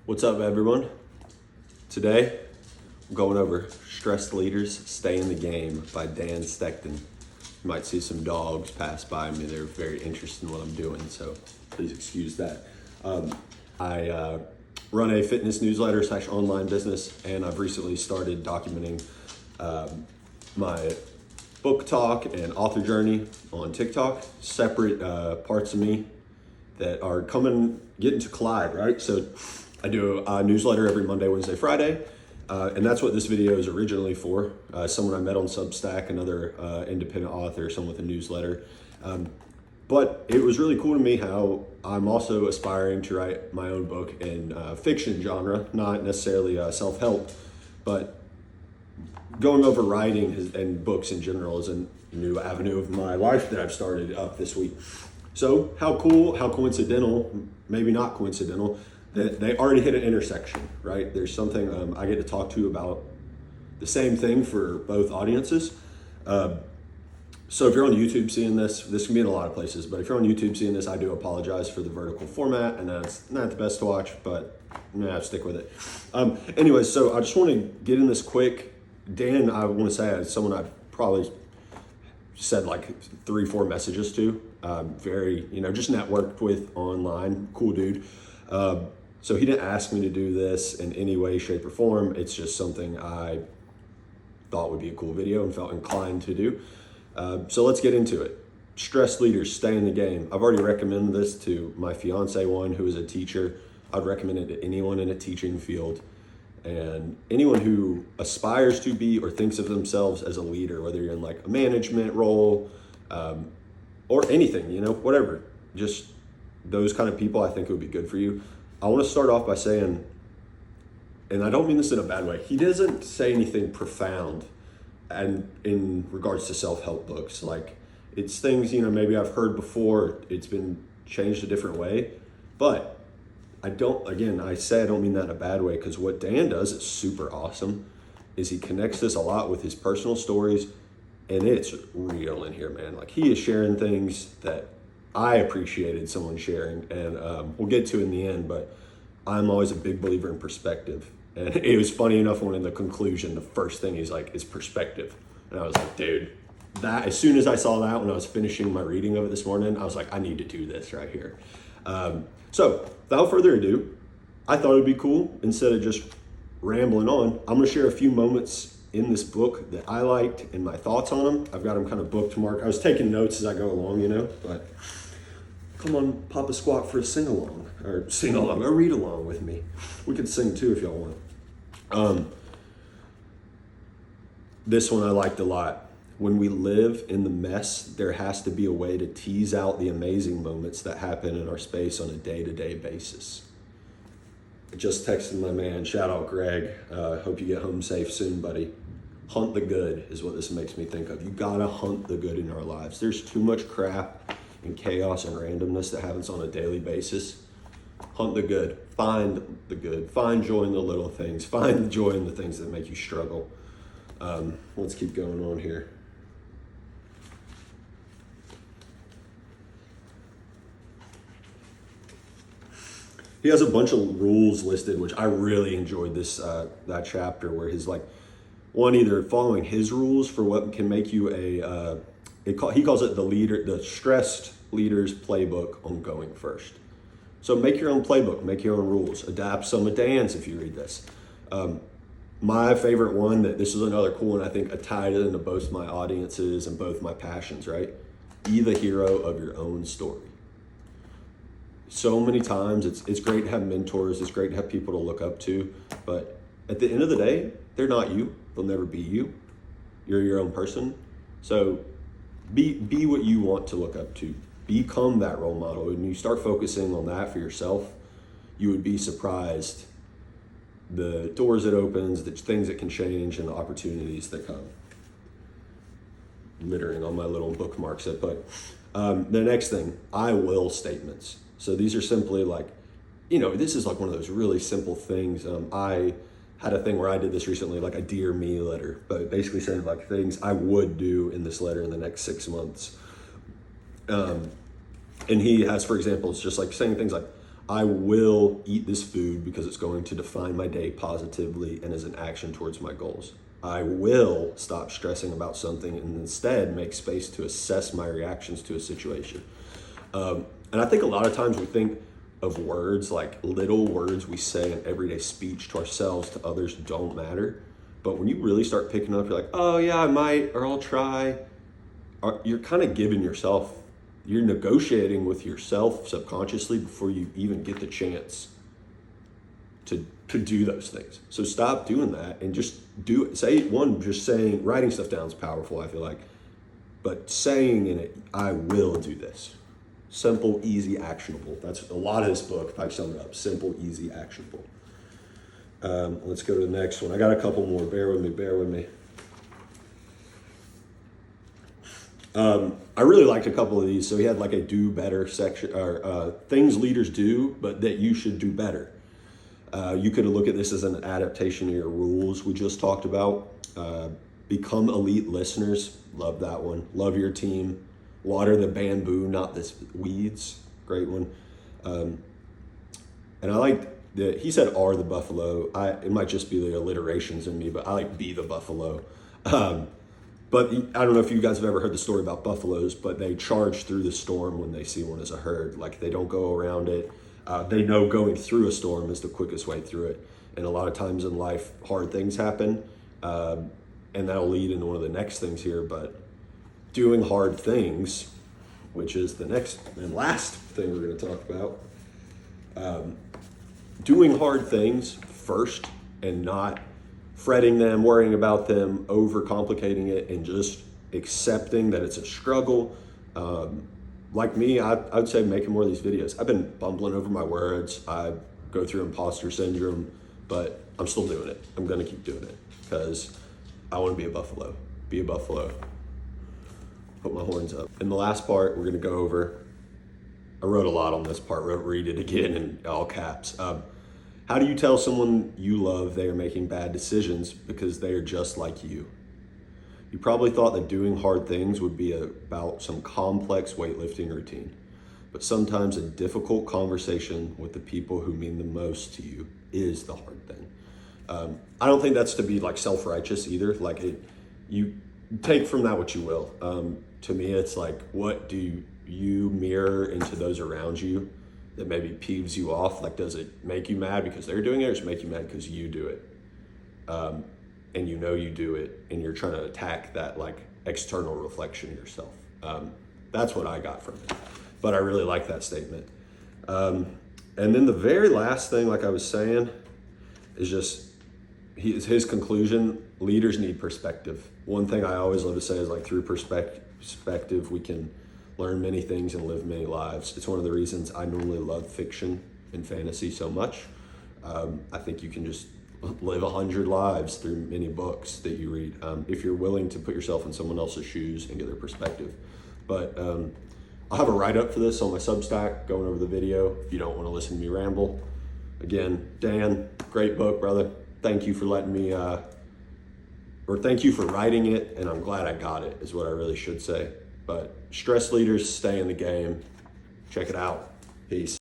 What's up, everyone? Today, I'm going over Stressed Leaders Stay in the Game by Dan Stecken. You might see some dogs pass by me. They're very interested in what I'm doing, so please excuse that. I run a fitness newsletter / online business, and I've recently started documenting my book talk and author journey on TikTok, separate parts of me that are getting to collide, right? So I do a newsletter every Monday, Wednesday, Friday, and that's what this video is originally for. Someone I met on Substack, another independent author, someone with a newsletter. But it was really cool to me how I'm also aspiring to write my own book in fiction genre, not necessarily self-help, but going over writing and books in general is a new avenue of my life that I've started up this week. So how cool, how coincidental, maybe not coincidental, that they already hit an intersection, right? There's something I get to talk to about the same thing for both audiences. So if you're on YouTube seeing this can be in a lot of places, but if you're on YouTube seeing this, I do apologize for the vertical format, and that's not the best to watch, but stick with it. Anyways, so I just want to get in this quick. Dan, I want to say, as someone I've probably said like 3-4 messages to, very, just networked with online, cool dude. So he didn't ask me to do this in any way, shape, or form. It's just something I thought would be a cool video and felt inclined to do. So let's get into it. Stressed leaders, stay in the game. I've already recommended this to my fiance, one who is a teacher. I'd recommend it to anyone in a teaching field and anyone who aspires to be or thinks of themselves as a leader, whether you're in like a management role or anything, whatever. Just those kind of people, I think it would be good for you. I want to start off by saying, and I don't mean this in a bad way, he doesn't say anything profound and in regards to self-help books. Like, it's things, maybe I've heard before, it's been changed a different way, but I don't mean that in a bad way, because what Dan does is super awesome, is he connects this a lot with his personal stories, and it's real in here, man. Like, he is sharing things that I appreciated someone sharing, and we'll get to in the end, but I'm always a big believer in perspective. And it was funny enough when in the conclusion, the first thing he's like, is perspective. And I was like, dude, that, as soon as I saw that when I was finishing my reading of it this morning, I was like, I need to do this right here. So without further ado, I thought it'd be cool, instead of just rambling on, I'm gonna share a few moments in this book that I liked and my thoughts on them. I've got them kind of bookmarked. I was taking notes as I go along, but come on, pop a squat for a sing-along, or read along with me. We could sing too if y'all want. This one I liked a lot. When we live in the mess, there has to be a way to tease out the amazing moments that happen in our space on a day-to-day basis. I just texted my man, shout out Greg. Hope you get home safe soon, buddy. Hunt the good is what this makes me think of. You gotta hunt the good in our lives. There's too much crap and chaos and randomness that happens on a daily basis. Hunt the good, find the good, find joy in the little things, find the joy in the things that make you struggle. Let's keep going on here. He has a bunch of rules listed, which I really enjoyed that chapter, where he's like, one, either following his rules for what can make you he calls it the stressed leader's playbook on going first. So make your own playbook, make your own rules, adapt some of Dan's if you read this. My favorite one, this is another cool one, I think I tied it into both my audiences and both my passions, right? Be the hero of your own story. So many times it's great to have mentors, it's great to have people to look up to, but at the end of the day, they're not you. They'll never be you. You're your own person. So be what you want to look up to. Become that role model. When you start focusing on that for yourself, you would be surprised the doors it opens, the things that can change, and the opportunities that come. Littering on my little bookmarks that put. The next thing, I will statements. So these are simply like, this is like one of those really simple things. I had a thing where I did this recently, like a Dear Me letter, but it basically said like things I would do in this letter in the next 6 months. And he has, for example, it's just like saying things like, I will eat this food because it's going to define my day positively and as an action towards my goals. I will stop stressing about something and instead make space to assess my reactions to a situation. And I think a lot of times we think of words like little words we say in everyday speech to ourselves, to others don't matter. But when you really start picking up, you're like, oh yeah, I might, or I'll try. You're kind of giving yourself, you're negotiating with yourself subconsciously before you even get the chance to do those things. So stop doing that and just do it. Just saying, writing stuff down is powerful, I feel like. But saying in it, I will do this. Simple, easy, actionable. That's a lot of this book, if I sum it up. Simple, easy, actionable. Let's go to the next one. I got a couple more. Bear with me. I really liked a couple of these. So he had like a do better section, or things leaders do, but that you should do better. You could look at this as an adaptation of your rules we just talked about. Become elite listeners. Love that one. Love your team. Water the bamboo, not the weeds. Great one. And I like that he said are the buffalo. It might just be the alliterations in me, but I like be the buffalo. But I don't know if you guys have ever heard the story about buffaloes, but they charge through the storm when they see one as a herd. Like they don't go around it. They know going through a storm is the quickest way through it. And a lot of times in life, hard things happen. And that'll lead into one of the next things here, but doing hard things, which is the next and last thing we're going to talk about. Doing hard things first and not fretting them, worrying about them, overcomplicating it, and just accepting that it's a struggle. Like me, I'd say making more of these videos. I've been bumbling over my words. I go through imposter syndrome, but I'm still doing it. I'm going to keep doing it because I want to be a buffalo. Be a buffalo. Put my horns up. In the last part, we're going to go over, I wrote a lot on this part, read it again in all caps. How do you tell someone you love they are making bad decisions because they are just like you? You probably thought that doing hard things would be about some complex weightlifting routine, but sometimes a difficult conversation with the people who mean the most to you is the hard thing. I don't think that's to be like self-righteous either. Like you take from that what you will. To me, it's like, what do you mirror into those around you that maybe peeves you off? Like, does it make you mad because they're doing it, or does it make you mad because you do it? And you know you do it, and you're trying to attack that like external reflection of yourself. That's what I got from it. But I really like that statement. And then the very last thing, like I was saying, is just his conclusion: leaders need perspective. One thing I always love to say is like through perspective, we can learn many things and live many lives. It's one of the reasons I normally love fiction and fantasy so much. I think you can just live 100 lives through many books that you read, if you're willing to put yourself in someone else's shoes and get their perspective. But I'll have a write-up for this on my Substack going over the video if you don't want to listen to me ramble. Again, Dan, great book, brother. Thank you for letting me, or thank you for writing it, and I'm glad I got it, is what I really should say. But stress leaders stay in the game. Check it out. Peace.